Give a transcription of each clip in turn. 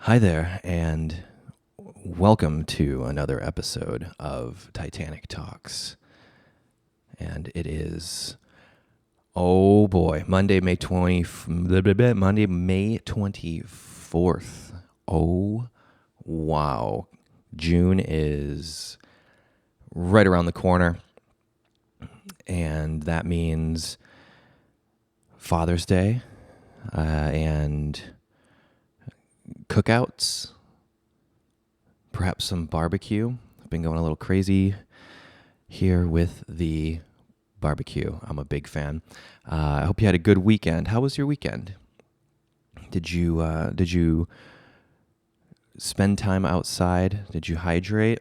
Hi there, and welcome to another episode of Titanic Talks. And it is, oh boy, Monday, May 24th. Oh, wow. June is right around the corner, and that means Father's Day and cookouts, perhaps some barbecue. I've been going a little crazy here with the barbecue. I'm a big fan. I hope you had a good weekend. How was your weekend? Did you spend time outside? Did you hydrate?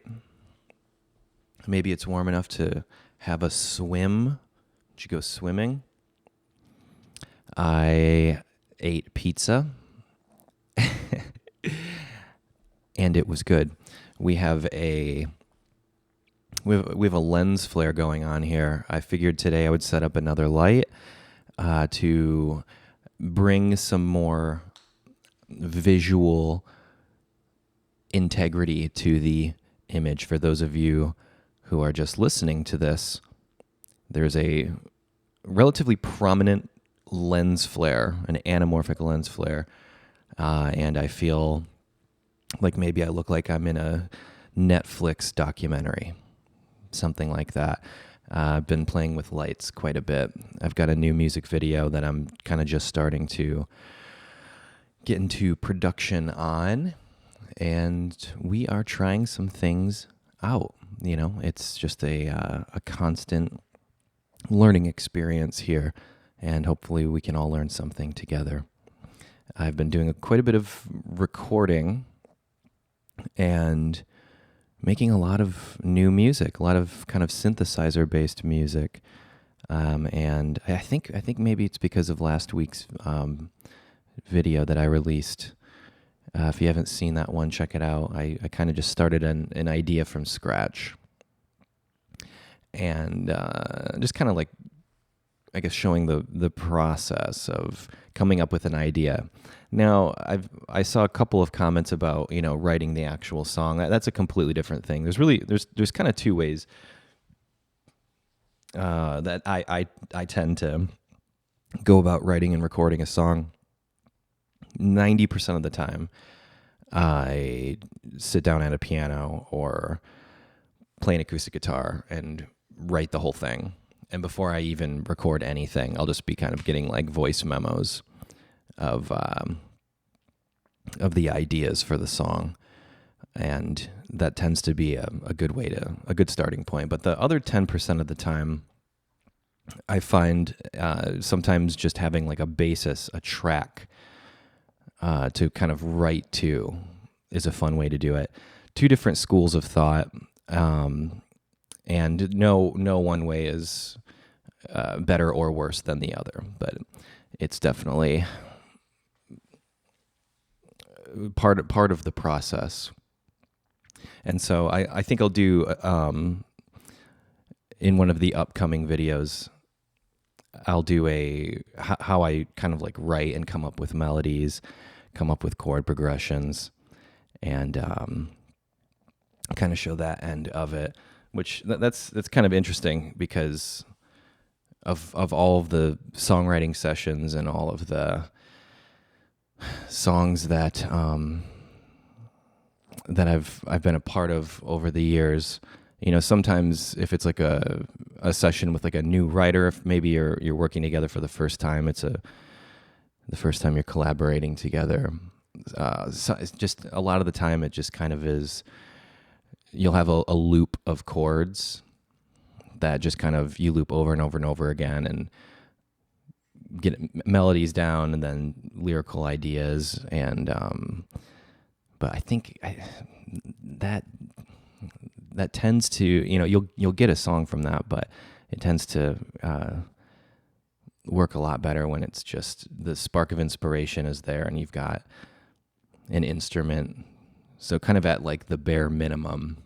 Maybe it's warm enough to have a swim. Did you go swimming? I ate pizza and it was good. We have a lens flare going on here. I figured today I would set up another light to bring some more visual integrity to the image. For those of you who are just listening to this, there's a relatively prominent lens flare, an anamorphic lens flare, and I feel like maybe I look like I'm in a Netflix documentary, something like that. I've been playing with lights quite a bit. I've got a new music video that I'm kind of just starting to get into production on, and we are trying some things out. You know, it's just a constant learning experience here, and hopefully we can all learn something together. I've been doing quite a bit of recording and making a lot of new music, a lot of kind of synthesizer-based music, and I think maybe it's because of last week's video that I released. If you haven't seen that one, check it out. I kind of just started an idea from scratch, and just kind of like, I guess, showing the process of coming up with an idea. Now, I saw a couple of comments about, writing the actual song. That's a completely different thing. There's kind of two ways that I tend to go about writing and recording a song. 90% of the time, I sit down at a piano or play an acoustic guitar and write the whole thing. And before I even record anything, I'll just be kind of getting like voice memos of the ideas for the song, and that tends to be a good starting point. But the other 10% of the time, I find sometimes just having like a basis, a track to kind of write to is a fun way to do it. Two different schools of thought, and no one way is better or worse than the other, but it's definitely part of the process. And so I think I'll do in one of the upcoming videos, I'll do how I kind of like write and come up with melodies, come up with chord progressions, and kind of show that end of it, which that's kind of interesting because of all of the songwriting sessions and all of the songs that I've been a part of over the years. Sometimes if it's like a session with like a new writer, if maybe you're working together for the first time, the first time you're collaborating together. So it's just a lot of the time it just kind of is. You'll have a loop of chords that just kind of you loop over and over and over again, and get melodies down, and then lyrical ideas, and but I think that tends to, you'll get a song from that, but it tends to work a lot better when it's just the spark of inspiration is there and you've got an instrument. So kind of at like the bare minimum,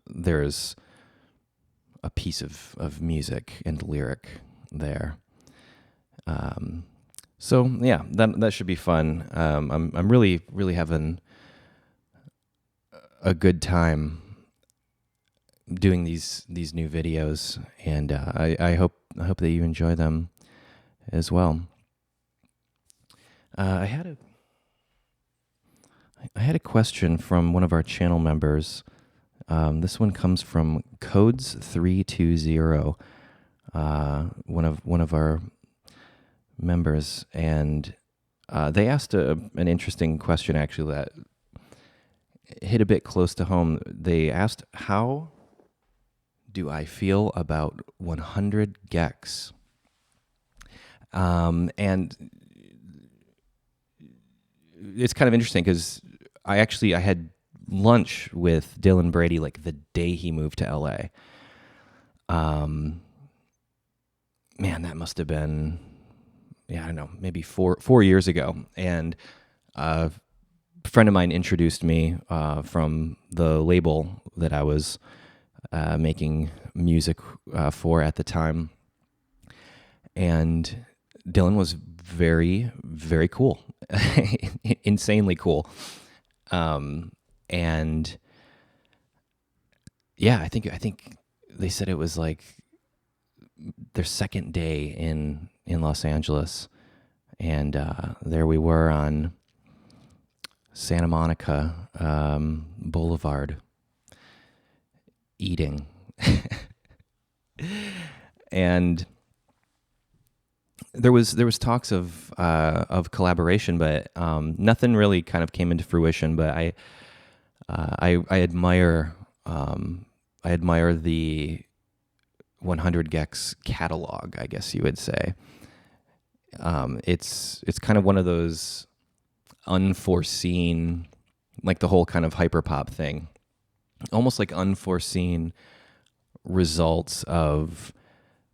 there's a piece of music and lyric there. So yeah, that should be fun. I'm really having a good time doing these new videos, and I hope that you enjoy them as well. I had a question from one of our channel members. This one comes from Codes320, one of our members, and they asked an interesting question actually that hit a bit close to home. They asked, "How do I feel about 100 Gecs?" And it's kind of interesting because I had lunch with Dylan Brady like the day he moved to LA. Man, that must have been, I don't know, maybe 4 years ago. And a friend of mine introduced me from the label that I was making music for at the time. And Dylan was very, very cool, insanely cool. And yeah, I think they said it was like their second day in Los Angeles, and there we were on Santa Monica Boulevard eating, and there was talks of collaboration, but nothing really kind of came into fruition. But I admire the 100 Gecs catalog, I guess you would say. It's kind of one of those unforeseen, like the whole kind of hyperpop thing, almost like unforeseen results of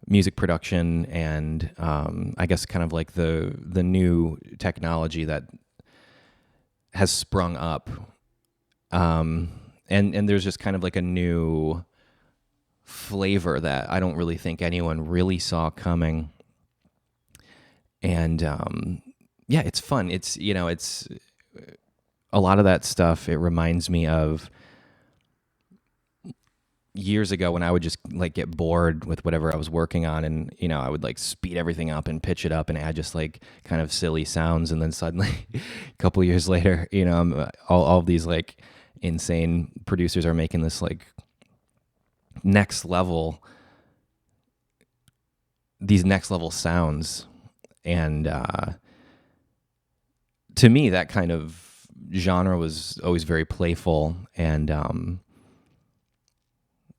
music production and I guess kind of like the new technology that has sprung up. And there's just kind of like a new flavor that I don't really think anyone really saw coming. And yeah, it's fun. It's it's a lot of that stuff. It reminds me of years ago when I would just like get bored with whatever I was working on, and I would like speed everything up and pitch it up and add just like kind of silly sounds, and then suddenly a couple years later, all of these like insane producers are making this like next level sounds. And to me, that kind of genre was always very playful, and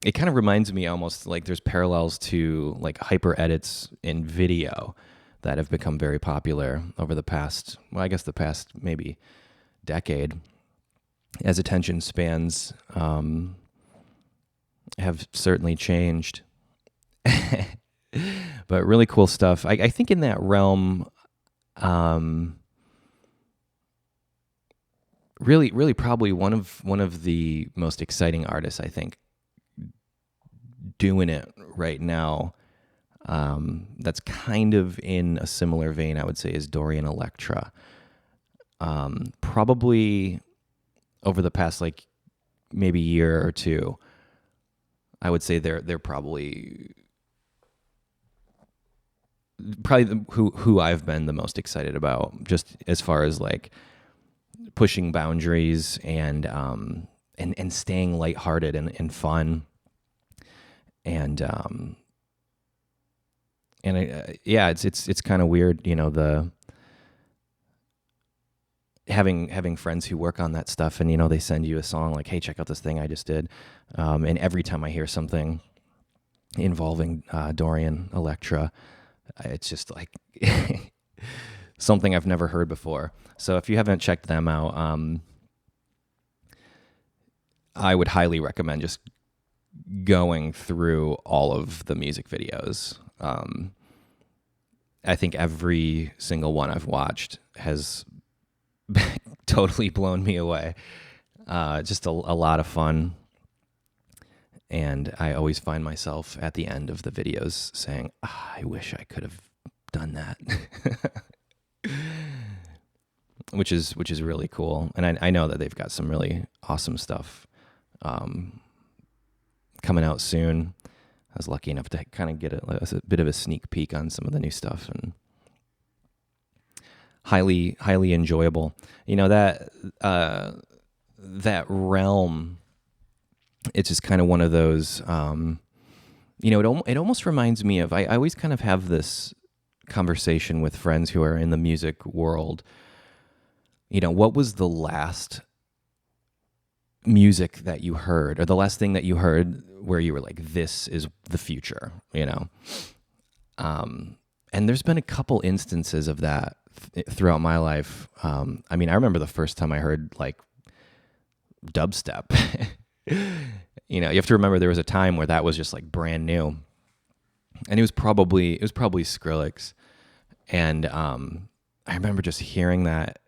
it kind of reminds me almost like there's parallels to like hyper edits in video that have become very popular over the past, I guess the past maybe decade, as attention spans have certainly changed. But really cool stuff. I think in that realm, really probably one of the most exciting artists, I think, doing it right now, that's kind of in a similar vein, I would say, is Dorian Electra. Probably over the past like maybe year or two, I would say they're probably who I've been the most excited about, just as far as like pushing boundaries and staying lighthearted and fun. And yeah, it's kind of weird, the having friends who work on that stuff, and they send you a song like, hey, check out this thing I just did, and every time I hear something involving Dorian Electra, it's just like something I've never heard before. So if you haven't checked them out, I would highly recommend just going through all of the music videos. I think every single one I've watched has totally blown me away. Just a lot of fun. And I always find myself at the end of the videos saying, I wish I could have done that. which is really cool. And I know that they've got some really awesome stuff coming out soon. I was lucky enough to kind of get a bit of a sneak peek on some of the new stuff, and highly enjoyable. That realm. It's just kind of one of those. It almost reminds me of. I always kind of have this conversation with friends who are in the music world. What was the last music that you heard, or the last thing that you heard where you were like, this is the future, and there's been a couple instances of that throughout my life. I remember the first time I heard like dubstep. You have to remember there was a time where that was just like brand new, and it was probably Skrillex, and I remember just hearing that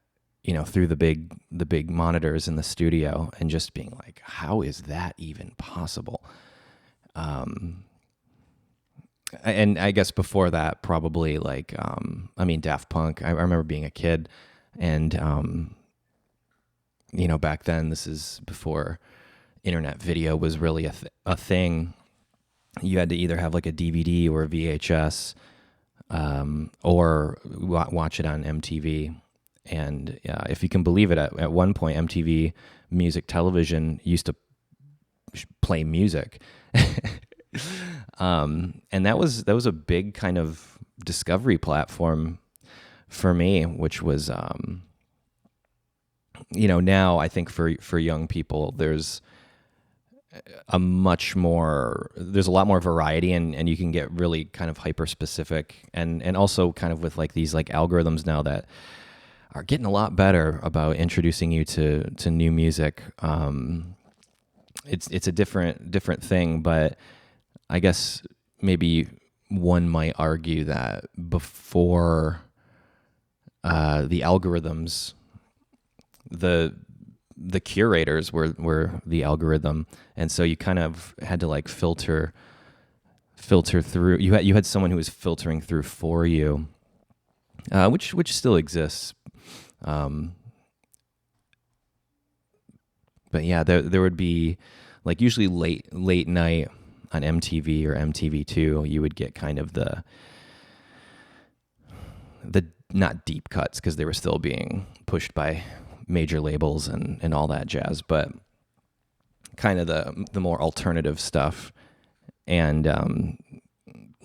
through the big monitors in the studio, and just being like, how is that even possible? And I guess before that, probably like, Daft Punk. I remember being a kid, and back then, this is before internet video was really a thing. You had to either have like a DVD or a VHS, or watch it on MTV. And if you can believe it, at one point, MTV Music Television used to play music. And that was a big kind of discovery platform for me, which was, now I think for young people, there's a lot more variety, and you can get really kind of hyper specific, and also kind of with like these like algorithms now that are getting a lot better about introducing you to new music. It's a different thing, but I guess maybe one might argue that before the algorithms, the curators were the algorithm, and so you kind of had to like filter through. You had someone who was filtering through for you, which still exists. But yeah, there would be like usually late night on MTV or MTV2, you would get kind of the not deep cuts, because they were still being pushed by major labels and all that jazz, but kind of the more alternative stuff, and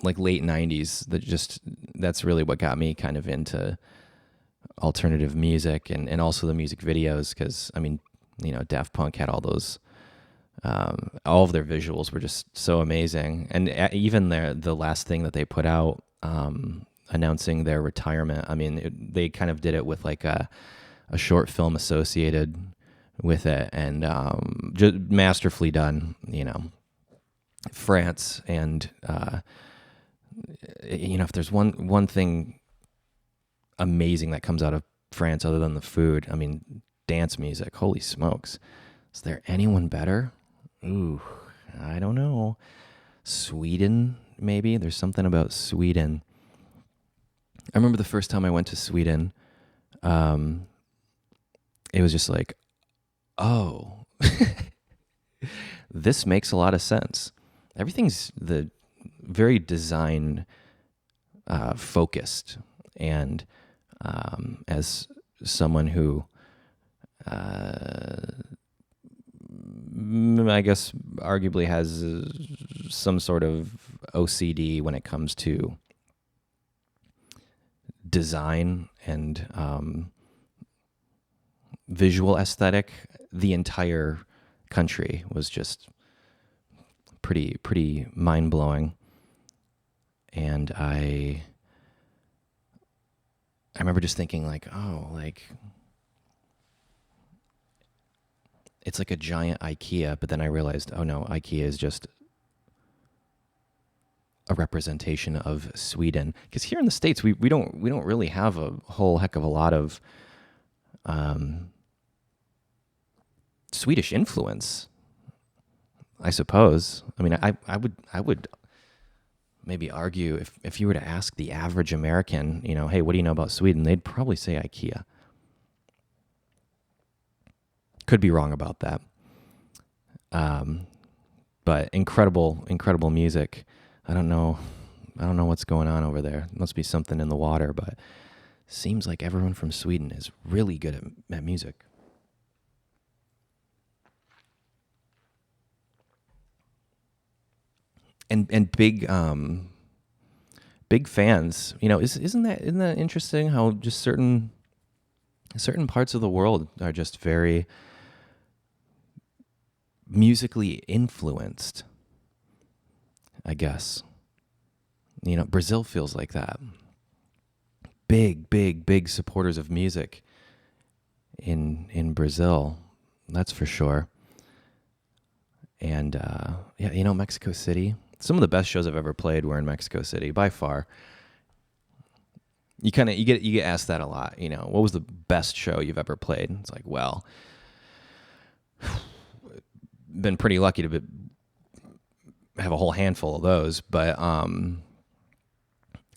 like late 90s, that's really what got me kind of into alternative music, and also the music videos, because Daft Punk had all those, all of their visuals were just so amazing, and even the last thing that they put out, announcing their retirement, they kind of did it with like a short film associated with it, and just masterfully done. France, and if there's one thing amazing that comes out of France other than the food, dance music. Holy smokes. Is there anyone better? Ooh, I don't know. Sweden, maybe? There's something about Sweden. I remember the first time I went to Sweden, it was just like, oh, this makes a lot of sense. Everything's very design focused, and as someone who I guess arguably has some sort of OCD when it comes to design and visual aesthetic, the entire country was just pretty mind-blowing. And I remember just thinking like, oh, like it's like a giant IKEA, but then I realized, oh no, IKEA is just a representation of Sweden. Because here in the States, we don't really have a whole heck of a lot of Swedish influence, I suppose. I would maybe argue if you were to ask the average American, hey, what do you know about Sweden? They'd probably say IKEA. Could be wrong about that. But incredible music. I don't know what's going on over there. Must be something in the water, but seems like everyone from Sweden is really good at music. And big fans. Isn't that interesting how just certain parts of the world are just very musically influenced, I guess. Brazil feels like that. Big supporters of music in Brazil, that's for sure. And Mexico City. Some of the best shows I've ever played were in Mexico City, by far. You get asked that a lot. What was the best show you've ever played? It's like, well, been pretty lucky to have a whole handful of those, but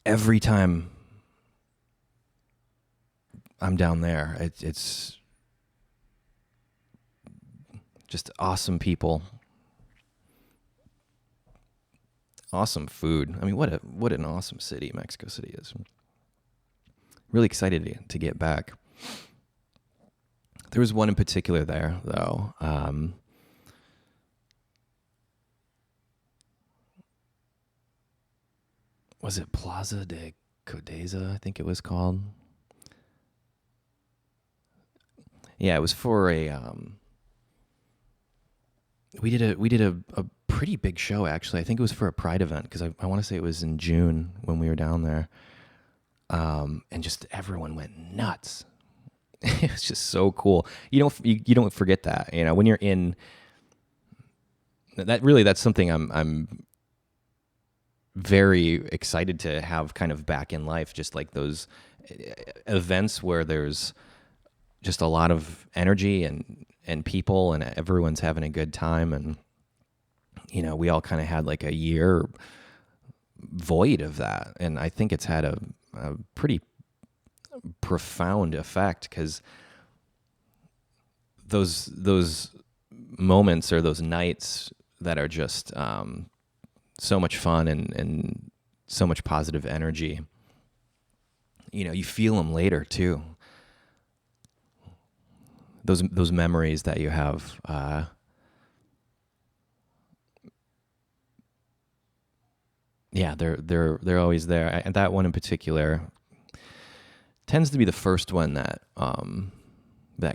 every time I'm down there, it's just awesome people, awesome food. I mean, what an awesome city Mexico City is. Really excited to get back. There was one in particular there, though. Was it Plaza de Codeza, I think it was called? Yeah, it was for a we did a pretty big show, actually. I think it was for a Pride event, because I want to say it was in June when we were down there. And just everyone went nuts. It was just so cool. You don't forget that, when you're in that. Really, that's something I'm very excited to have kind of back in life, just like those events where there's just a lot of energy and people, and everyone's having a good time. And, we all kind of had like a year void of that. And I think it's had a pretty profound effect, because those moments or those nights that are just so much fun and so much positive energy, you feel them later too. Those memories that you have, they're always there. And that one in particular tends to be the first one that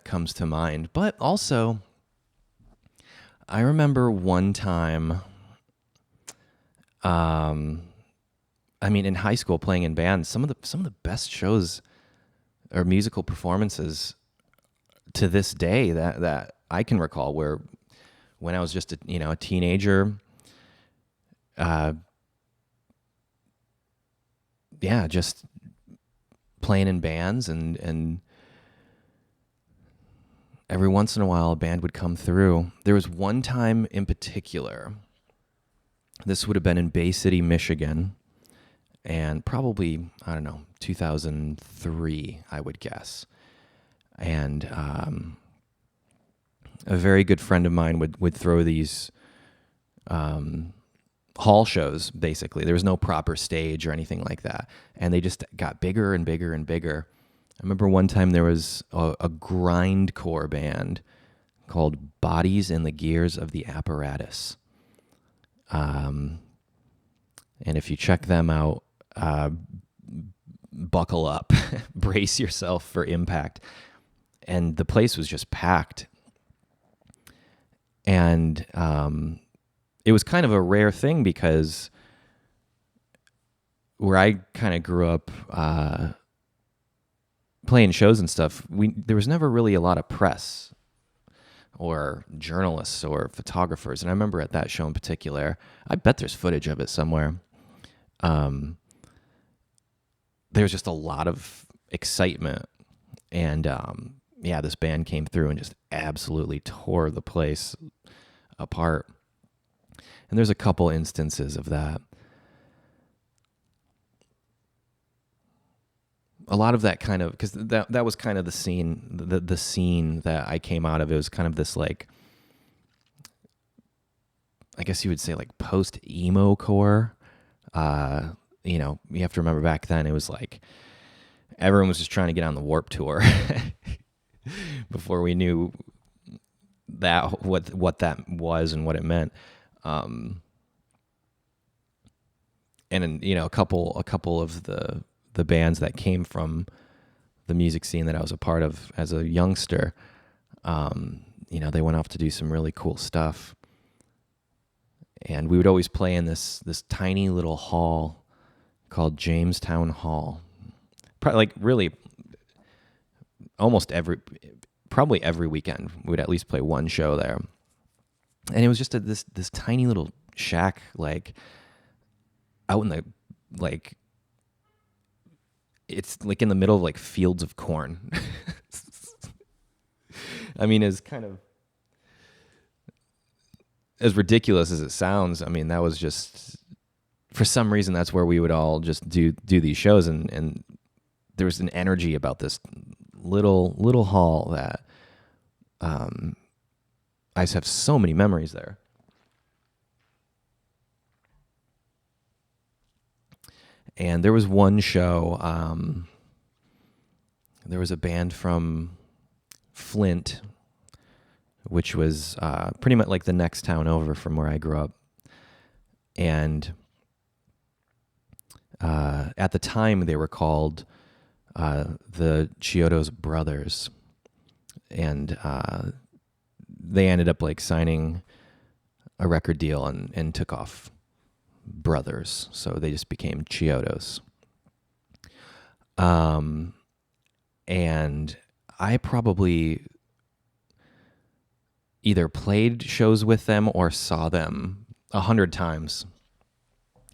comes to mind. But also, I remember one time, in high school playing in bands, some of the best shows or musical performances to this day that I can recall were when I was just a teenager. Just playing in bands, and every once in a while a band would come through. There was one time in particular, this would have been in Bay City, Michigan, and probably, 2003, I would guess. And a very good friend of mine would throw these hall shows, basically. There was no proper stage or anything like that. And they just got bigger and bigger and bigger. I remember one time there was a grindcore band called Bodies in the Gears of the Apparatus. And if you check them out, buckle up, brace yourself for impact. And the place was just packed. And it was kind of a rare thing, because where I kind of grew up playing shows and stuff, there was never really a lot of press or journalists or photographers. And I remember at that show in particular, I bet there's footage of it somewhere. There was just a lot of excitement. And this band came through and just absolutely tore the place apart. And there's a couple instances of that. a lot of that kind of, because that was kind of the scene that I came out of. It was kind of this like, I guess you would say like post emo core. You know, you have to remember back then it was like everyone was just trying to get on the Warped Tour before we knew that what that was and what it meant. And you know, a couple of the bands that came from the music scene that I was a part of as a youngster, you know, they went off to do some really cool stuff. And we would always play in this tiny little hall called Jamestown Hall. Probably like really probably every weekend we would at least play one show there. And it was just this tiny little shack, like out in the, like, it's like in the middle of like fields of corn. I mean, it's kind of as ridiculous as it sounds. I mean, that was just, for some reason, that's where we would all just do these shows, and there was an energy about this little hall that I just have so many memories there. And there was one show, there was a band from Flint, which was pretty much like the next town over from where I grew up. And at the time, they were called the Chiodos Brothers. And they ended up like signing a record deal and took off Brothers. So they just became Chiodos. And I probably either played shows with them or saw them 100 times.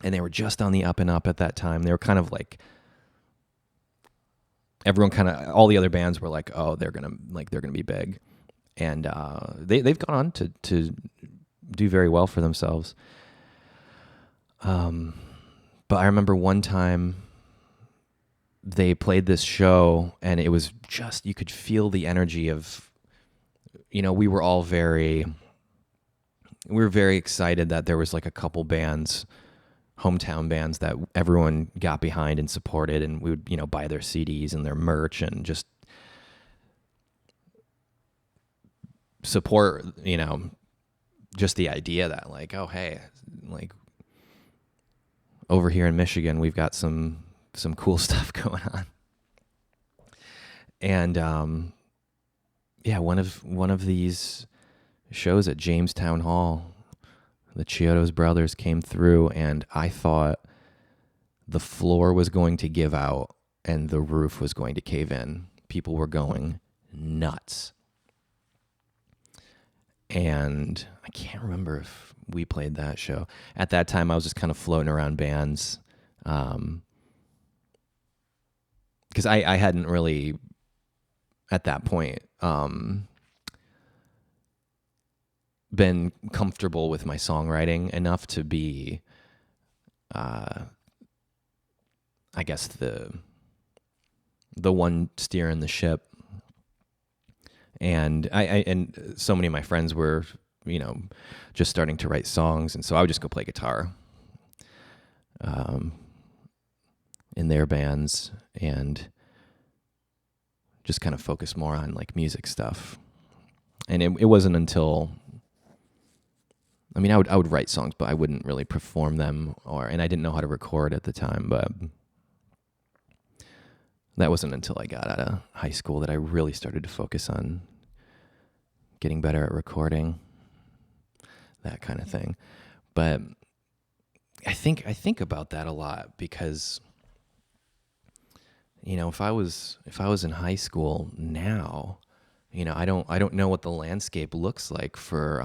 And they were just on the up and up at that time. They were kind of like, everyone kind of, all the other bands were like, oh, they're gonna be big. And they've gone on to do very well for themselves. But I remember one time they played this show, and it was just, you could feel the energy of, you know, we were very excited that there was like a couple bands, hometown bands that everyone got behind and supported, and we would, you know, buy their CDs and their merch and just support, you know, just the idea that like, oh, hey, like over here in Michigan, we've got some cool stuff going on. And yeah, one of these shows at Jamestown Hall, the Chiodos Brothers came through, and I thought the floor was going to give out and the roof was going to cave in. People were going nuts. And I can't remember if we played that show. At that time, I was just kind of floating around bands. Because I hadn't really, at that point, been comfortable with my songwriting enough to be, I guess, the one steering the ship. And and so many of my friends were, you know, just starting to write songs, and so I would just go play guitar in their bands and just kind of focus more on like music stuff. And it wasn't until, I mean, I would write songs, but I wouldn't really perform them, and I didn't know how to record at the time, but that wasn't until I got out of high school that I really started to focus on getting better at recording, that kind of thing. But I think about that a lot because, you know, if I was in high school now, you know, I don't know what the landscape looks like for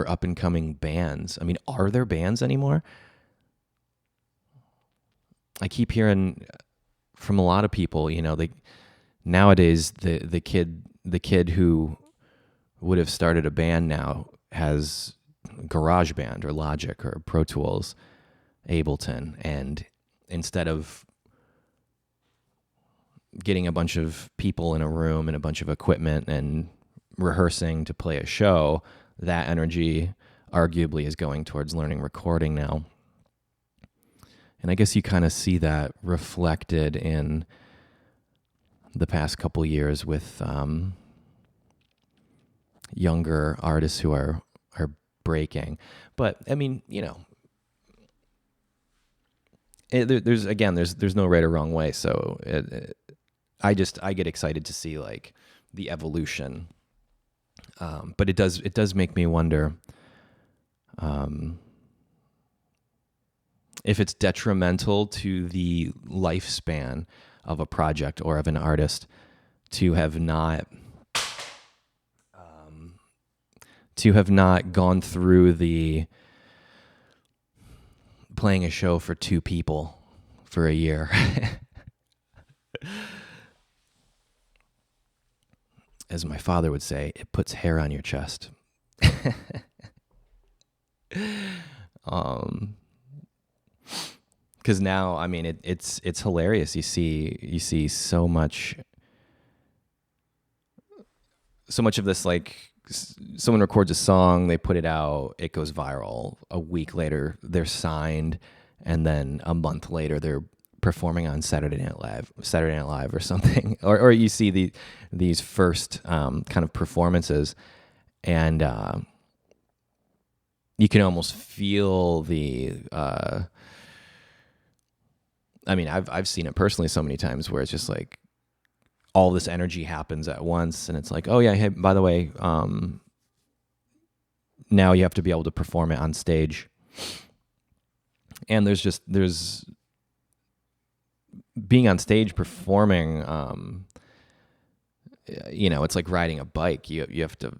up and coming bands. I mean, are there bands anymore? I keep hearing from a lot of people, you know, nowadays the kid who would have started a band now has GarageBand or Logic or Pro Tools, Ableton, and instead of getting a bunch of people in a room and a bunch of equipment and rehearsing to play a show, that energy arguably is going towards learning recording now. And I guess you kind of see that reflected in the past couple years with younger artists who are breaking. But I mean, there's no right or wrong way. So I get excited to see like the evolution. But it does make me wonder if it's detrimental to the lifespan of a project or of an artist to have not gone through the playing a show for 2 people for a year. As my father would say, it puts hair on your chest. Because now, I mean, it's hilarious. You see so much of this, like someone records a song, they put it out, it goes viral. A week later, they're signed, and then a month later, they're performing on Saturday Night Live or something. Or you see these first kind of performances, and you can almost feel the. I mean, I've seen it personally so many times where it's just like all this energy happens at once, and it's like, oh yeah, hey, by the way, now you have to be able to perform it on stage. And there's being on stage performing, it's like riding a bike. You have to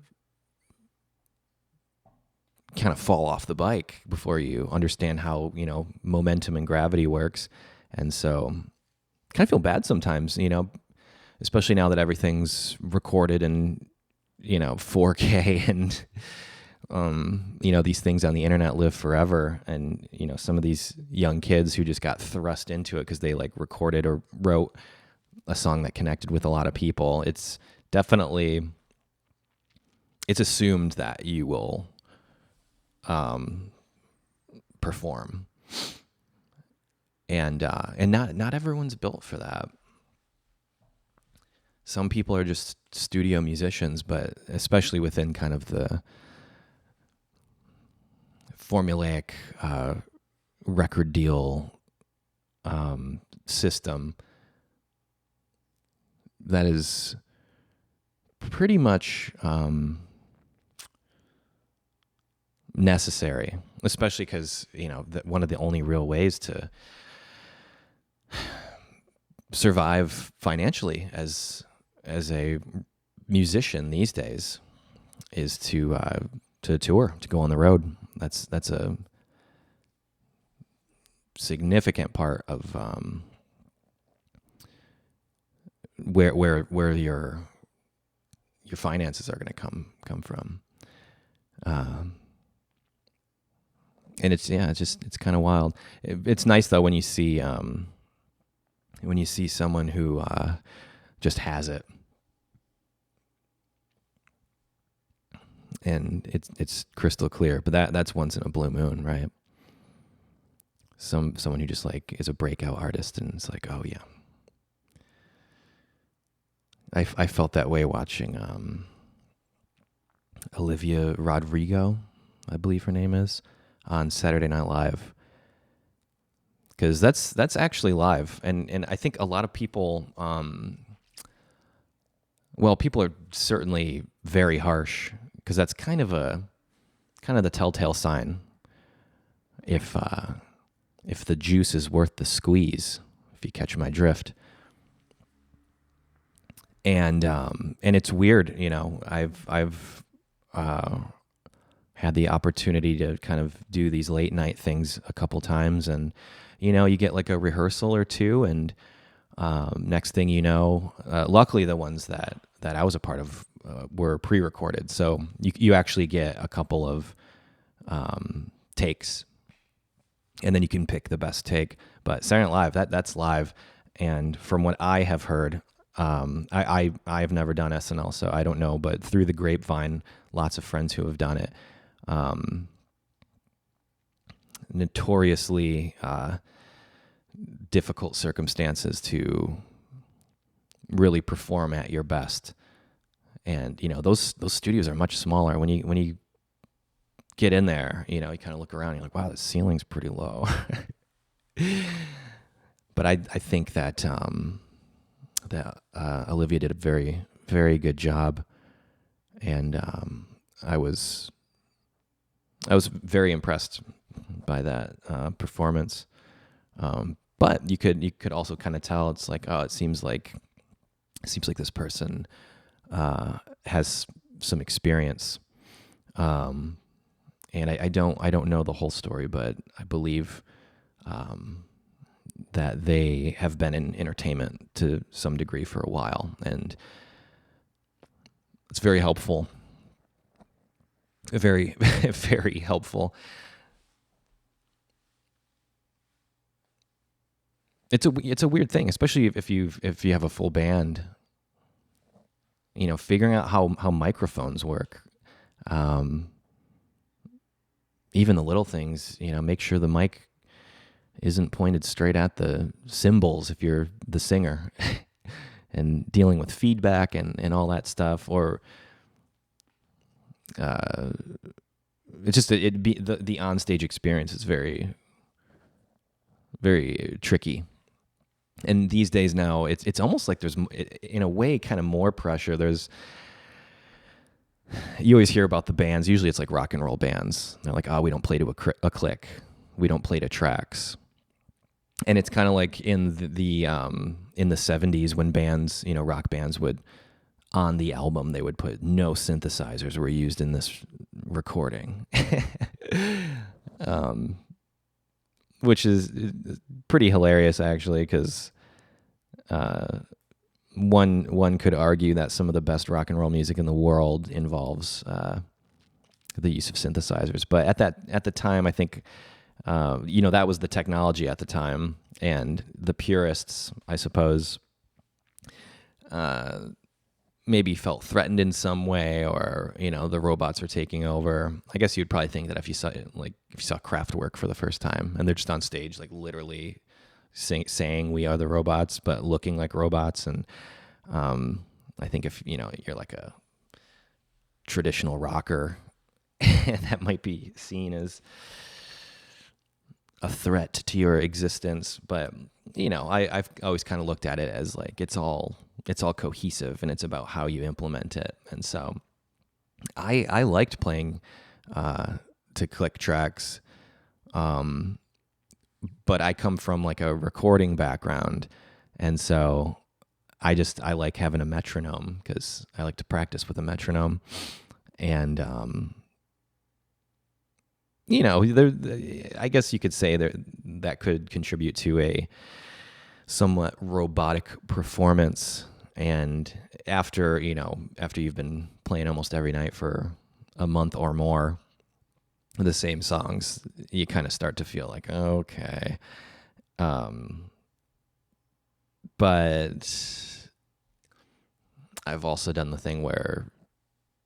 kind of fall off the bike before you understand how, momentum and gravity works. And so kind of feel bad sometimes, especially now that everything's recorded in, 4K and, these things on the internet live forever. And, some of these young kids who just got thrust into it because they like recorded or wrote a song that connected with a lot of people. It's assumed that you will perform. And not everyone's built for that. Some people are just studio musicians, but especially within kind of the formulaic record deal system, that is pretty much necessary, especially because one of the only real ways to survive financially as a musician these days is to tour, to go on the road. That's a significant part of where your finances are going to come from. And it's kind of wild. It's nice though when you see someone who just has it, and it's crystal clear. But that's once in a blue moon, right? Someone who just like is a breakout artist, and it's like, oh yeah. I felt that way watching Olivia Rodrigo, I believe her name is, on Saturday Night Live, because that's actually live, and I think a lot of people, people are certainly very harsh, because that's kind of the telltale sign if the juice is worth the squeeze, if you catch my drift. And it's weird, I've had the opportunity to kind of do these late night things a couple times, and you get like a rehearsal or two, and next thing you know, luckily the ones that I was a part of were pre-recorded, so you actually get a couple of takes, and then you can pick the best take. But Saturday Night Live, that's live, And from what I have heard, I've never done SNL, so I don't know. But through the grapevine, lots of friends who have done it, notoriously difficult circumstances to really perform at your best. And those studios are much smaller. When you get in there, you kind of look around, you're like, wow, the ceiling's pretty low. But I think that Olivia did a very, very good job, and I was very impressed by that performance. But you could also kind of tell, it's like, oh, it seems like this person has some experience, and I don't know the whole story, but I believe that they have been in entertainment to some degree for a while, and it's very helpful. Very, very helpful. It's a weird thing, especially if you have a full band. Figuring out how microphones work. Even the little things, make sure the mic isn't pointed straight at the cymbals if you're the singer, and dealing with feedback and all that stuff. Or it's just the onstage experience is very, very tricky. And these days now, it's almost like there's, in a way, kind of more pressure. You always hear about the bands. Usually it's like rock and roll bands. They're like, oh, we don't play to a click. We don't play to tracks. And it's kind of like in the 70s when bands, rock bands would, on the album, they would put no synthesizers were used in this recording. Which is pretty hilarious, actually, because one could argue that some of the best rock and roll music in the world involves the use of synthesizers. But at the time, I think that was the technology at the time, and the purists, I suppose, maybe felt threatened in some way, or the robots are taking over. I guess you'd probably think that if you saw Kraftwerk for the first time and they're just on stage, like literally saying "We are the robots," but looking like robots, and I think if you're like a traditional rocker, that might be seen as a threat to your existence. But I've always kind of looked at it as like it's all cohesive, and it's about how you implement it. And so I liked playing to click tracks, but I come from like a recording background, and so I like having a metronome because I like to practice with a metronome. And I guess you could say that could contribute to a somewhat robotic performance. And after you've been playing almost every night for a month or more, the same songs, you kind of start to feel like, okay. But I've also done the thing where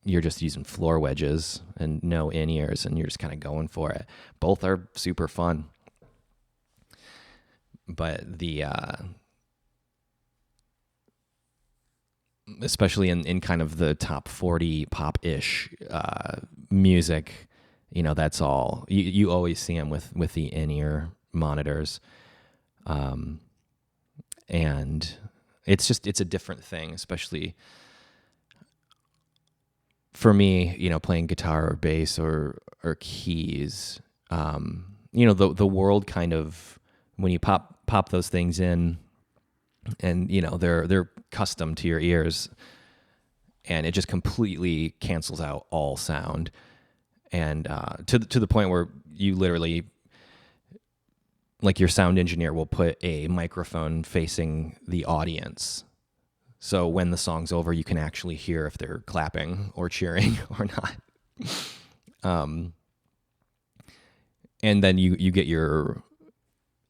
you're just using floor wedges and no in-ears, and you're just kind of going for it. Both are super fun. But the especially in kind of the top 40 pop-ish music, that's all you always see them with the in-ear monitors, and it's a different thing, especially for me, playing guitar or bass or keys. The world kind of, when you pop those things in, and they're custom to your ears, and it just completely cancels out all sound, and to the point where you literally, like, your sound engineer will put a microphone facing the audience, so when the song's over, you can actually hear if they're clapping or cheering or not. And then you get your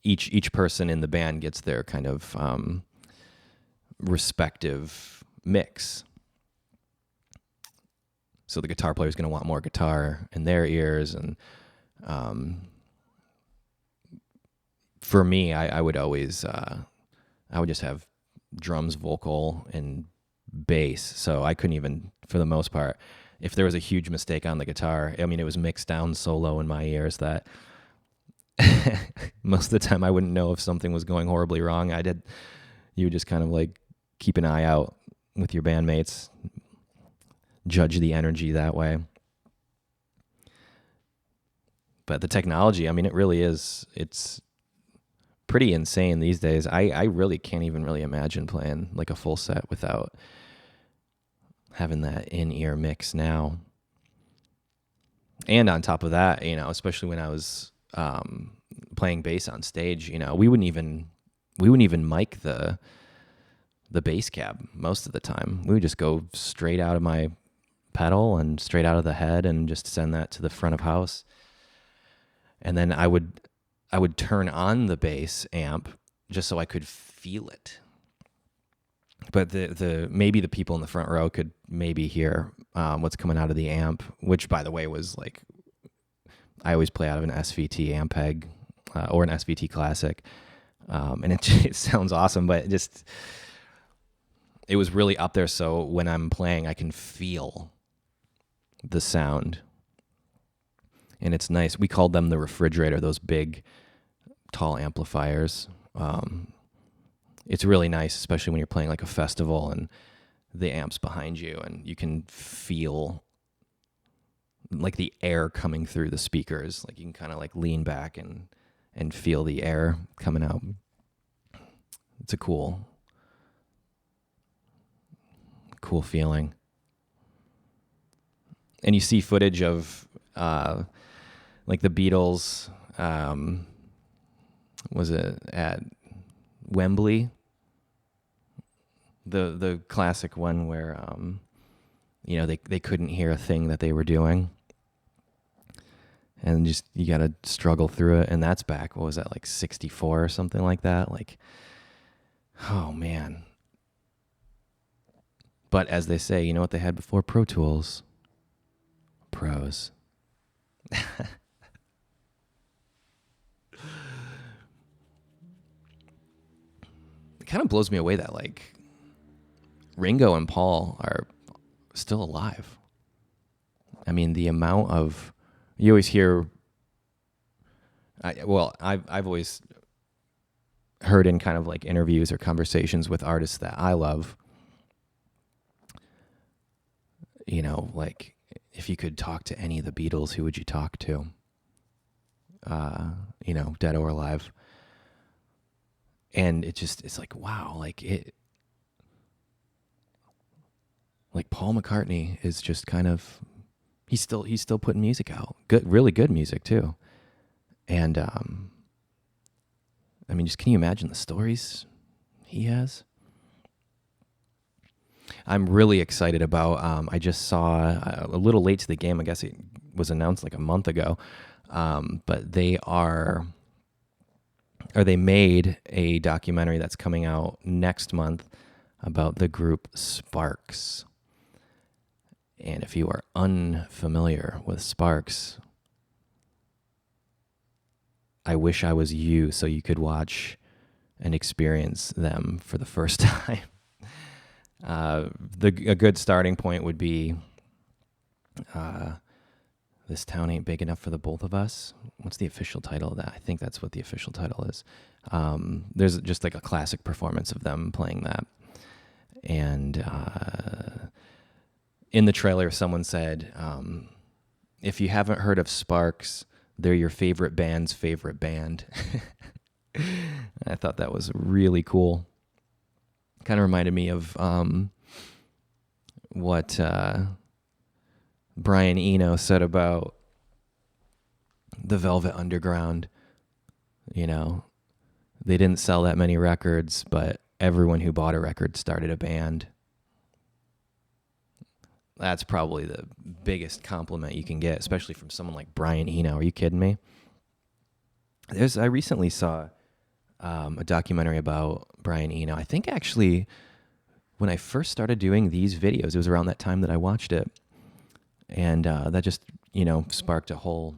each person in the band gets their kind of respective mix. So the guitar player is going to want more guitar in their ears, and for me, I would always I would just have drums, vocal, and bass. So I couldn't even, for the most part, if there was a huge mistake on the guitar, I mean, it was mixed down so low in my ears that most of the time I wouldn't know if something was going horribly wrong. You would just kind of like keep an eye out with your bandmates, judge the energy that way. But the technology, I mean, it really is, it's pretty insane these days. I really can't even really imagine playing like a full set without having that in-ear mix now. And on top of that, you know, especially when I was playing bass on stage, you know, we wouldn't even mic the bass cab most of the time. We would just go straight out of my pedal and straight out of the head and just send that to the front of house. And then I would turn on the bass amp just so I could feel it. But the maybe the people in the front row could maybe hear what's coming out of the amp, which, by the way, was like, I always play out of an SVT Ampeg or an SVT Classic, and it sounds awesome, but it was really up there. So when I'm playing, I can feel the sound, and it's nice. We called them the refrigerator, those big, tall amplifiers. It's really nice, especially when you're playing like a festival and the amp's behind you and you can feel like the air coming through the speakers. Like you can kind of like lean back and feel the air coming out. It's a cool feeling. And you see footage of like the Beatles, was it at Wembley, the classic one where you know, they couldn't hear a thing that they were doing, and just you got to struggle through it. And that's back, what was that, like 64 or something like that? Like, oh man. But as they say, you know what they had before Pro Tools? Pros. It kind of blows me away that like Ringo and Paul are still alive. I mean, the amount of, you always hear, I've always heard in kind of like interviews or conversations with artists that I love, you know, like if you could talk to any of the Beatles, who would you talk to? You know, dead or alive. And it's like, wow, like Paul McCartney is just kind of, he's still putting music out, good, really good music too. And I mean, just can you imagine the stories he has? I'm really excited about, I just saw a little late to the game, I guess it was announced like a month ago, but they made a documentary that's coming out next month about the group Sparks. And if you are unfamiliar with Sparks, I wish I was you so you could watch and experience them for the first time. A good starting point would be This Town Ain't Big Enough for the Both of Us. What's the official title of that? I think that's what the official title is. There's just like a classic performance of them playing that. And in the trailer, someone said, if you haven't heard of Sparks, they're your favorite band's favorite band. I thought that was really cool. Kind of reminded me of what Brian Eno said about the Velvet Underground. You know, they didn't sell that many records, but everyone who bought a record started a band. That's probably the biggest compliment you can get, especially from someone like Brian Eno. Are you kidding me? I recently saw a documentary about Brian Eno. I think actually when I first started doing these videos, it was around that time that I watched it. And that just, sparked a whole,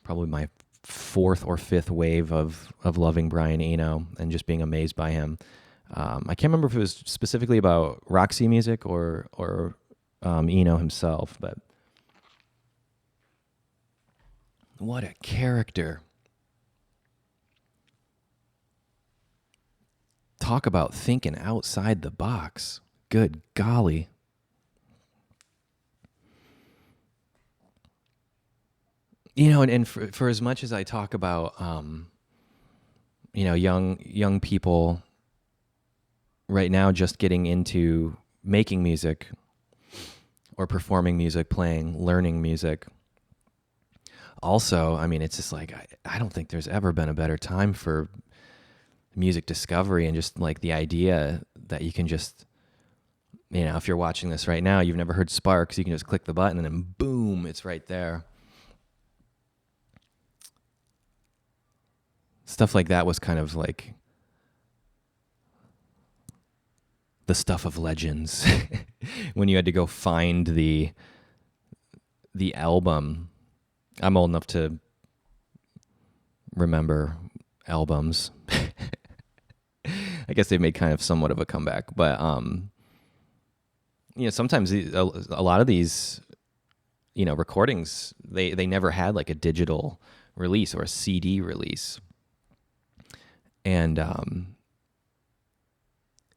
probably my fourth or fifth wave of loving Brian Eno and just being amazed by him. I can't remember if it was specifically about Roxy Music or Eno himself, but what a character. Talk about thinking outside the box. Good golly. And for as much as I talk about, young people right now just getting into making music or performing music, playing, learning music. Also, I mean, it's just like, I don't think there's ever been a better time for music discovery and just like the idea that you can just, if you're watching this right now, you've never heard Sparks, you can just click the button and then boom, it's right there. Stuff like that was kind of like the stuff of legends when you had to go find the album. I'm old enough to remember albums. I guess they've made kind of somewhat of a comeback, but sometimes a lot of these recordings they never had like a digital release or a CD release. And,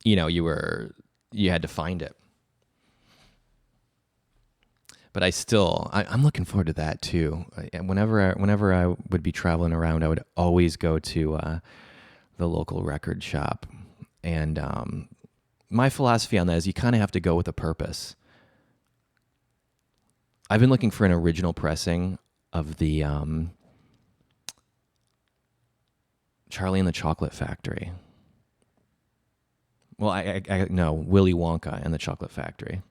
you had to find it. But I'm looking forward to that too. Whenever I would be traveling around, I would always go to the local record shop. And my philosophy on that is you kind of have to go with a purpose. I've been looking for an original pressing of the Charlie and the Chocolate Factory. Well, I no, Willy Wonka and the Chocolate Factory.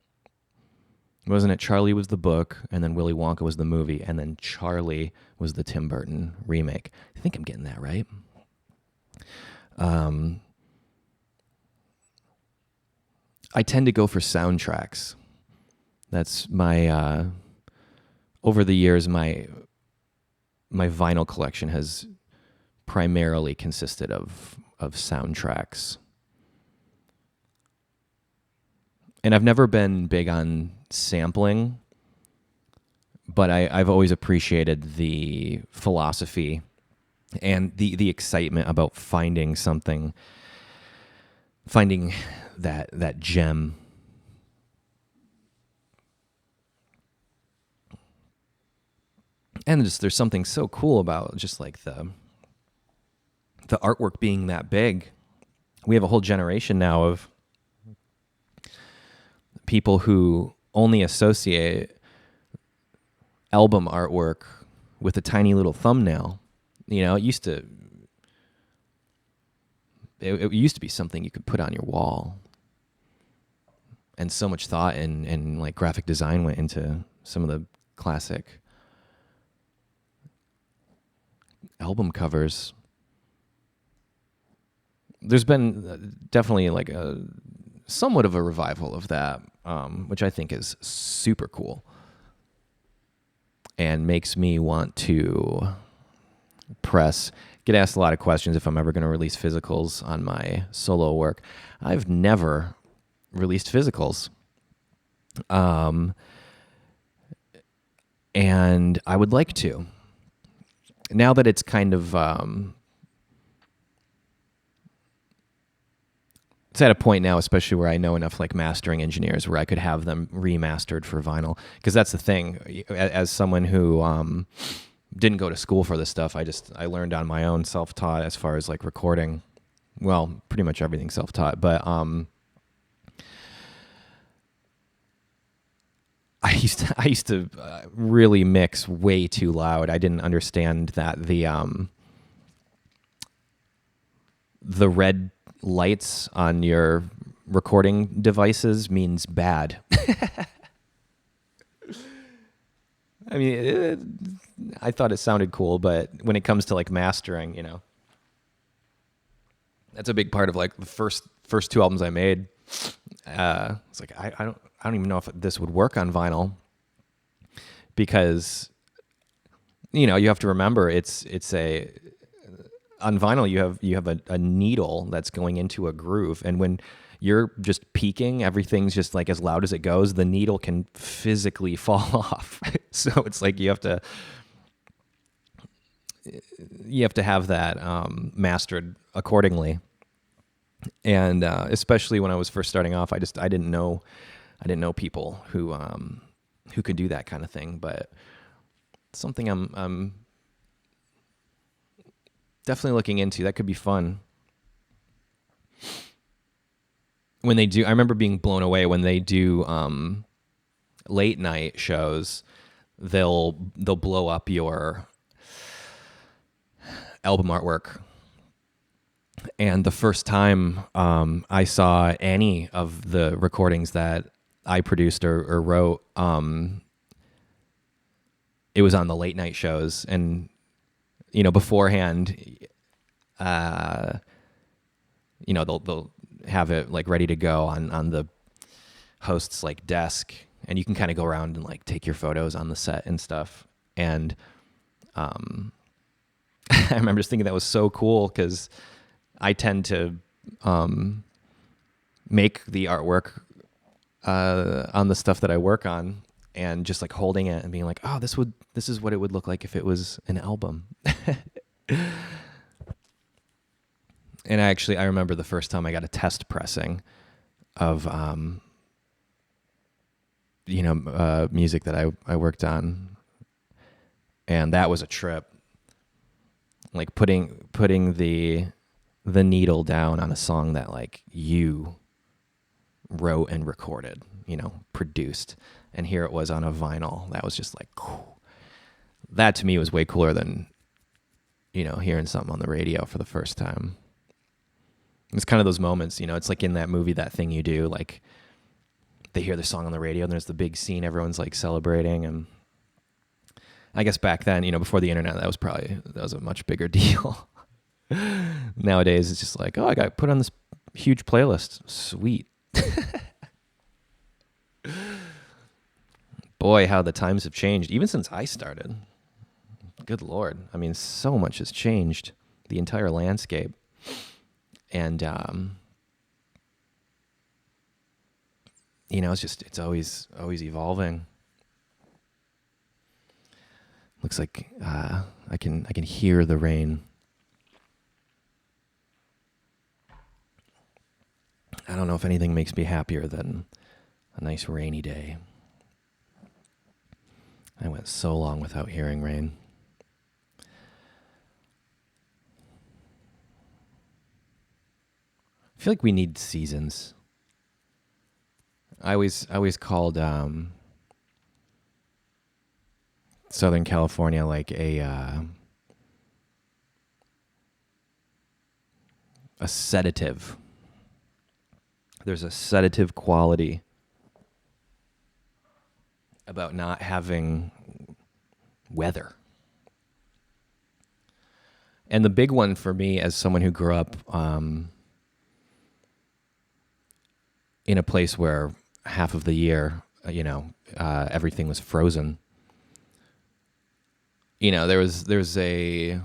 Wasn't it Charlie was the book, and then Willy Wonka was the movie, and then Charlie was the Tim Burton remake? I think I'm getting that right. I tend to go for soundtracks. That's my, over the years, my vinyl collection has primarily consisted of soundtracks. And I've never been big on sampling, but I've always appreciated the philosophy and the excitement about finding that gem. And there's something so cool about just like the artwork being that big. We have a whole generation now of people who only associate album artwork with a tiny little thumbnail. It used to be something you could put on your wall. And so much thought and like graphic design went into some of the classic album covers. There's been definitely like a somewhat of a revival of that, which I think is super cool and makes me want to get asked a lot of questions if I'm ever going to release physicals on my solo work. I've never released physicals. And I would like to. Now that it's kind of it's at a point now, especially where I know enough like mastering engineers where I could have them remastered for vinyl. Because that's the thing. As someone who didn't go to school for this stuff, I learned on my own, self-taught as far as like recording. Well, pretty much everything self-taught. But I used to really mix way too loud. I didn't understand that the red lights on your recording devices means bad. I mean, I thought it sounded cool, but when it comes to like mastering, That's a big part of like the first two albums I made. It's like I don't even know if this would work on vinyl, because you have to remember it's a on vinyl you have a needle that's going into a groove, and when you're just peaking, everything's just like as loud as it goes, the needle can physically fall off. So it's like you have to have that mastered accordingly. And especially when I was first starting off, I didn't know people who could do that kind of thing. But something I'm definitely looking into. That could be fun. When they do, I remember being blown away when they do late night shows. They'll blow up your album artwork. And the first time I saw any of the recordings that I produced or wrote, it was on the late night shows. And, beforehand, they'll have it like ready to go on the host's like desk, and you can kind of go around and like take your photos on the set and stuff. And I remember just thinking that was so cool, because I tend to make the artwork on the stuff that I work on, and just like holding it and being like, oh, this is what it would look like if it was an album. And I remember the first time I got a test pressing of music that I worked on, and that was a trip. Like putting the needle down on a song that like you wrote and recorded, produced, and here it was on a vinyl. That was just like, cool. That to me was way cooler than hearing something on the radio for the first time. It's kind of those moments, it's like in that movie, That Thing You Do, like they hear the song on the radio and there's the big scene, everyone's like celebrating. And I guess back then, before the internet, that was a much bigger deal. Nowadays, it's just like, oh, I got put on this huge playlist. Sweet. Boy, how the times have changed, even since I started. Good Lord. I mean, so much has changed, the entire landscape. And, it's always evolving. Looks like I can hear the rain. I don't know if anything makes me happier than a nice rainy day. I went so long without hearing rain. I feel like we need seasons. I always called Southern California like a sedative. There's a sedative quality about not having weather. And the big one for me, as someone who grew up in a place where half of the year, everything was frozen. There's a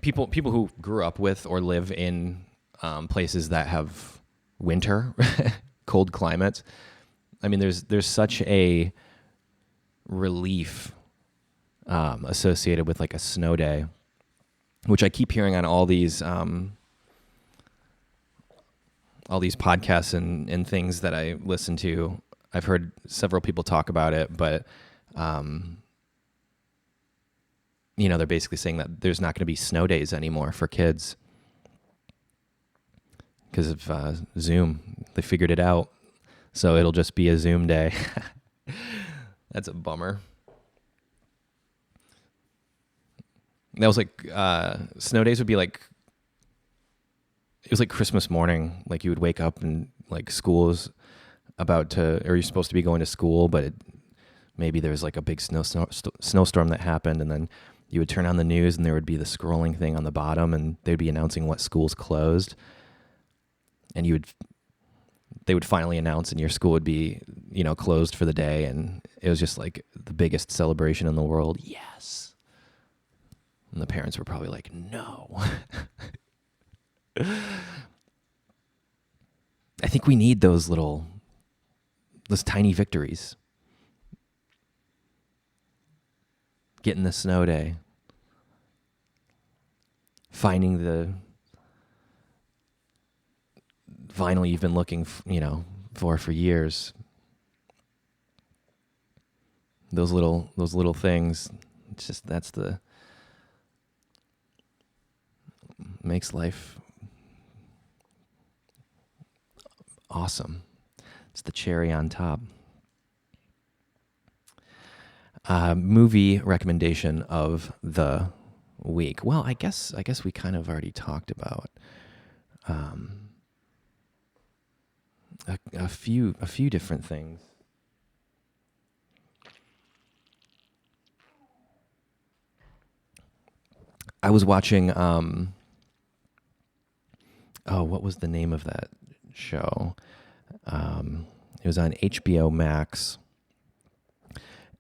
people who grew up with or live in places that have winter, cold climates. I mean, there's such a relief associated with like a snow day, which I keep hearing on all these podcasts and things that I listen to. I've heard several people talk about it, but they're basically saying that there's not going to be snow days anymore for kids because of Zoom. They figured it out, so it'll just be a Zoom day. That's a bummer. That was like snow days would be like, it was like Christmas morning. Like you would wake up and like school's about to, or you're supposed to be going to school, but maybe there's like a big snowstorm that happened, and then you would turn on the news and there would be the scrolling thing on the bottom, and they'd be announcing what schools closed, and they would finally announce, and your school would be, closed for the day, and it was just like the biggest celebration in the world. Yes. And the parents were probably like, no. I think we need those tiny victories. Getting the snow day. Finding the vinyl you've been looking for years. Those little things. It's just, makes life awesome. It's the cherry on top. Movie recommendation of the week. Well, I guess we kind of already talked about a few different things. I was watching what was the name of that show? It was on HBO Max,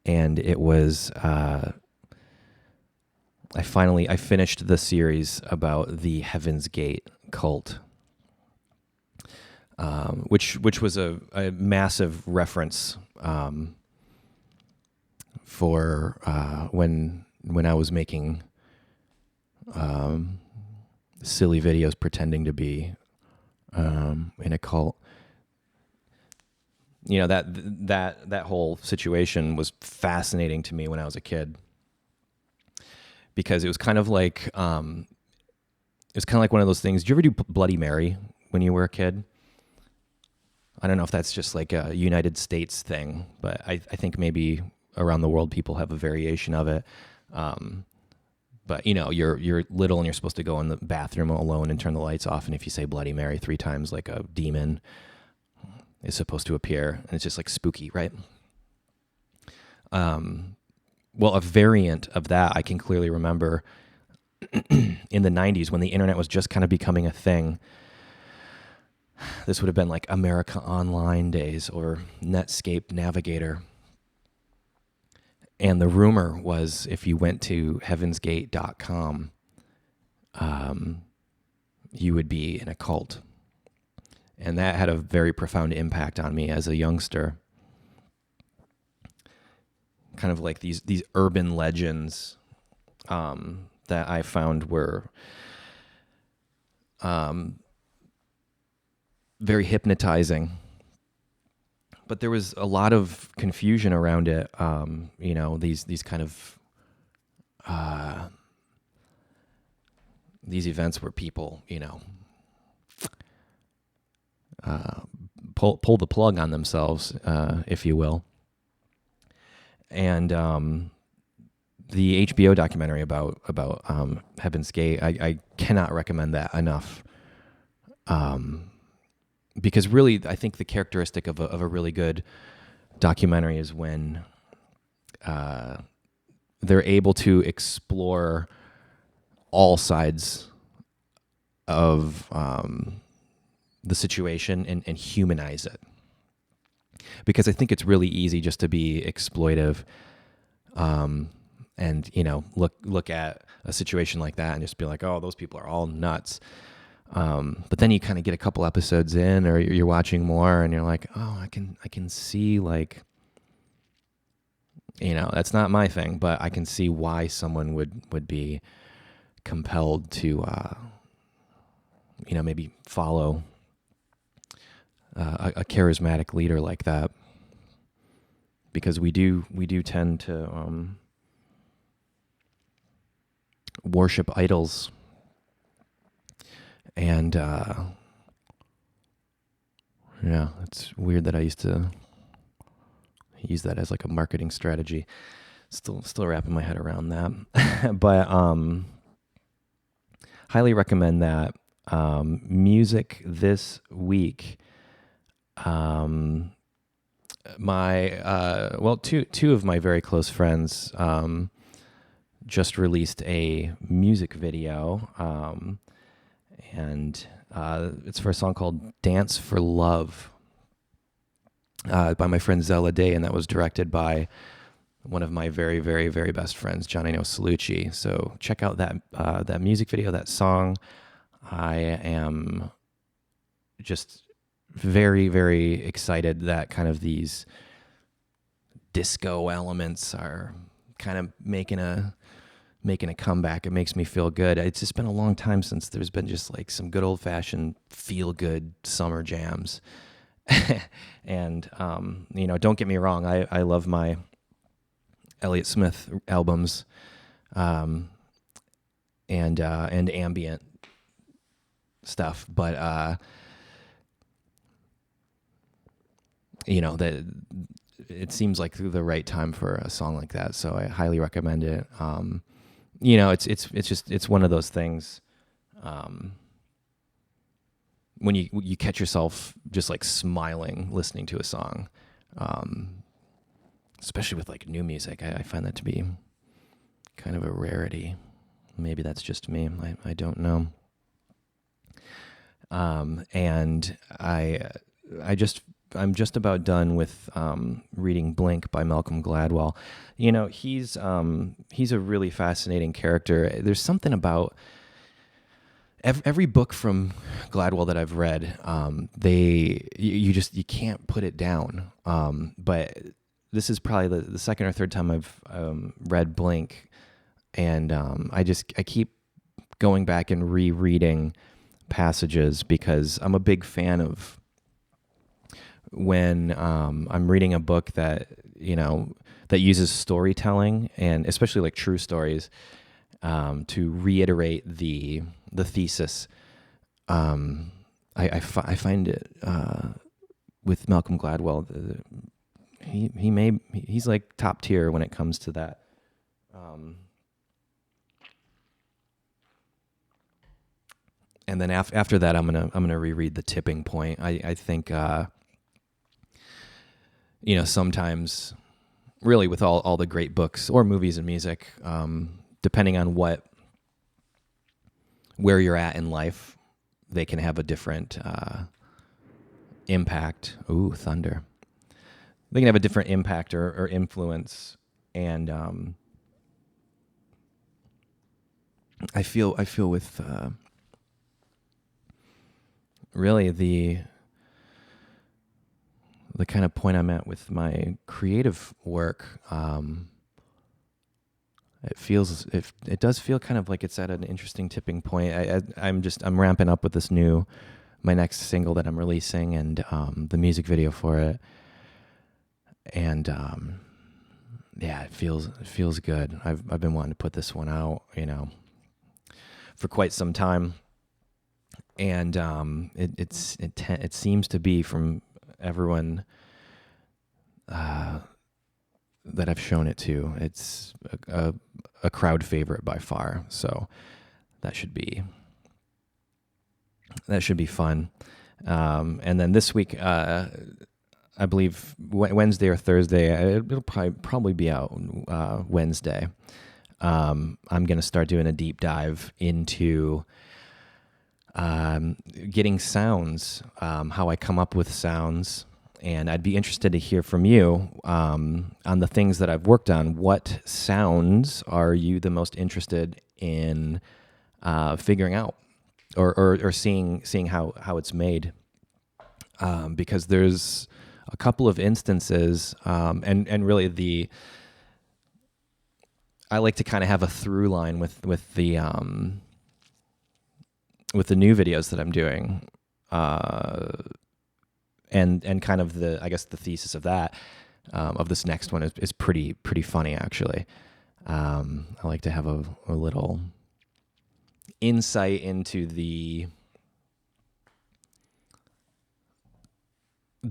and it was I finished the series about the Heaven's Gate cult, which was a massive reference for when I was making silly videos pretending to be in a cult. That whole situation was fascinating to me when I was a kid, because it was kind of like one of those things. Did you ever do Bloody Mary when you were a kid? I don't know if that's just like a United States thing, but I think maybe around the world people have a variation of it. But you're little and you're supposed to go in the bathroom alone and turn the lights off, and if you say Bloody Mary 3 times, like a demon is supposed to appear, and it's just like spooky, right? Well, a variant of that I can clearly remember in the 90s when the internet was just kind of becoming a thing. This would have been like America Online days or Netscape Navigator. And the rumor was if you went to heavensgate.com, you would be in a cult. And that had a very profound impact on me as a youngster. Kind of like these urban legends that I found were very hypnotizing. But there was a lot of confusion around it. These kind of these events where people, pull the plug on themselves, if you will. And the HBO documentary about Heaven's Gate, I cannot recommend that enough. Because really, I think the characteristic of a really good documentary is when they're able to explore all sides of the situation and humanize it. Because I think it's really easy just to be exploitive, and look at a situation like that and just be like, oh, those people are all nuts. But then you kind of get a couple episodes in, or you're watching more, and you're like, oh, I can see, like, that's not my thing, but I can see why someone would be compelled to, maybe follow a charismatic leader like that, because we do tend to worship idols. And, it's weird that I used to use that as like a marketing strategy. Still wrapping my head around that. But, highly recommend that. Music this week. Two of my very close friends, just released a music video, and it's for a song called Dance for Love by my friend Zella Day, and that was directed by one of my very, very, very best friends, John Eno Salucci. So check out that music video, that song. I am just very, very excited that kind of these disco elements are kind of making a comeback. It makes me feel good. It's just been a long time since there's been just like some good old-fashioned feel-good summer jams. And don't get me wrong, I love my Elliott Smith albums, and ambient stuff, but that it seems like the right time for a song like that, so I highly recommend it. It's one of those things, when you catch yourself just like smiling listening to a song, especially with like new music. I find that to be kind of a rarity. Maybe that's just me. I don't know. And I'm just about done with reading Blink by Malcolm Gladwell. He's a really fascinating character. There's something about every book from Gladwell that I've read. You can't put it down. But this is probably the second or third time I've read Blink, and I keep going back and rereading passages because I'm a big fan of when I'm reading a book that that uses storytelling, and especially like true stories, to reiterate the thesis. I find it with Malcolm Gladwell. He's like top tier when it comes to that. And then after that, I'm gonna reread The Tipping Point. I think sometimes, really, with all the great books or movies and music, depending on where you're at in life, they can have a different impact. Ooh, thunder. They can have a different impact or influence, and I feel with really the kind of point I'm at with my creative work. It does feel kind of like it's at an interesting tipping point. I'm ramping up with my next single that I'm releasing, and the music video for it. And it feels good. I've been wanting to put this one out, for quite some time, and it seems to be, from everyone that I've shown it to, it's a crowd favorite by far. So that should be fun. And then this week, I believe Wednesday or Thursday, it'll probably be out Wednesday. I'm going to start doing a deep dive into getting sounds, how I come up with sounds. And I'd be interested to hear from you on the things that I've worked on. What sounds are you the most interested in figuring out or seeing how it's made? Because there's a couple of instances, and really I like to kind of have a through line with the new videos that I'm doing, and kind of the thesis of that, of this next one is pretty funny, actually. I like to have a little insight into the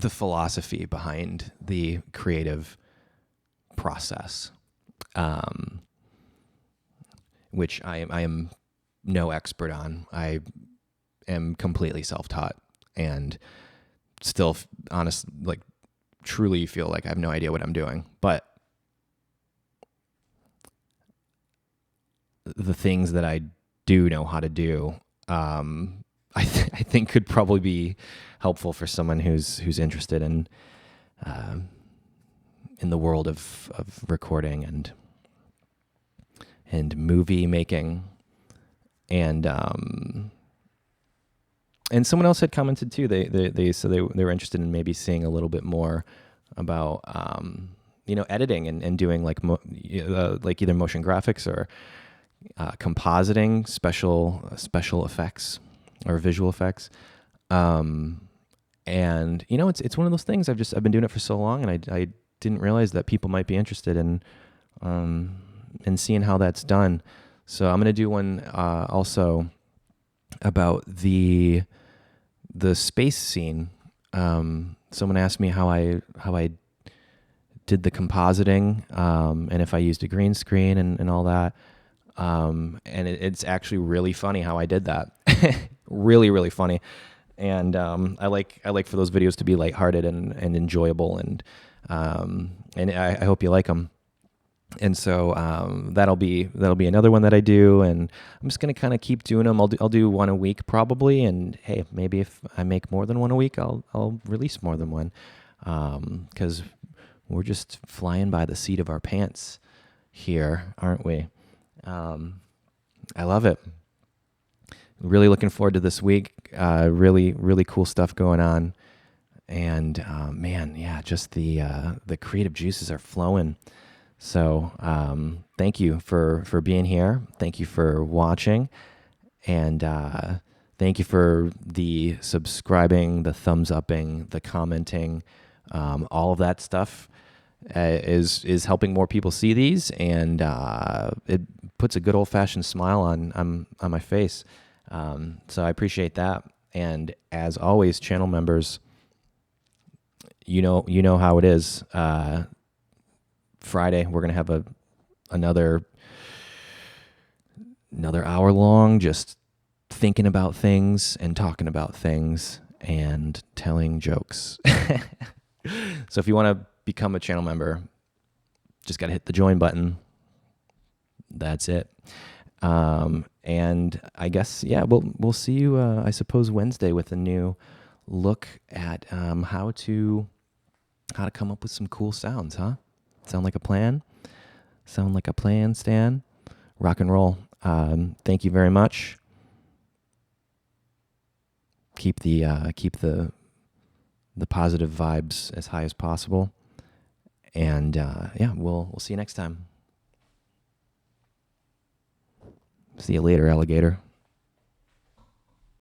philosophy behind the creative process, which I am no expert on. I am completely self-taught and still truly feel like I have no idea what I'm doing. But the things that I do know how to do, I think could probably be helpful for someone who's interested in the world of recording and movie making. And someone else had commented too. They said they were interested in maybe seeing a little bit more about editing and doing like either motion graphics or compositing, special effects or visual effects. And it's one of those things. I've been doing it for so long, and I didn't realize that people might be interested in seeing how that's done. So I'm gonna do one also about the space scene. Someone asked me how I did the compositing, and if I used a green screen and all that. And it's actually really funny how I did that. Really, really funny. And I like for those videos to be lighthearted and enjoyable, and I hope you like them. And so that'll be another one that I do, and I'm just gonna kind of keep doing them. I'll do one a week probably, and hey, maybe if I make more than one a week, I'll release more than one, because we're just flying by the seat of our pants here, aren't we? I love it. Really looking forward to this week. Really, really cool stuff going on, and man, yeah, just the creative juices are flowing. So thank you for being here. Thank you for watching. And thank you for the subscribing, the thumbs upping, the commenting. All of that stuff is helping more people see these, and it puts a good old-fashioned smile on my face. So I appreciate that. And as always, channel members, you know how it is. Friday, we're gonna have another hour long, just thinking about things and talking about things and telling jokes. So if you want to become a channel member, just got to hit the join button. That's it. And I guess, yeah, we'll see you, I suppose, Wednesday with a new look at how to come up with some cool sounds, huh? Sound like a plan? Sound like a plan, Stan? Rock and roll. Thank you very much. Keep the positive vibes as high as possible. And yeah, we'll see you next time. See you later, alligator.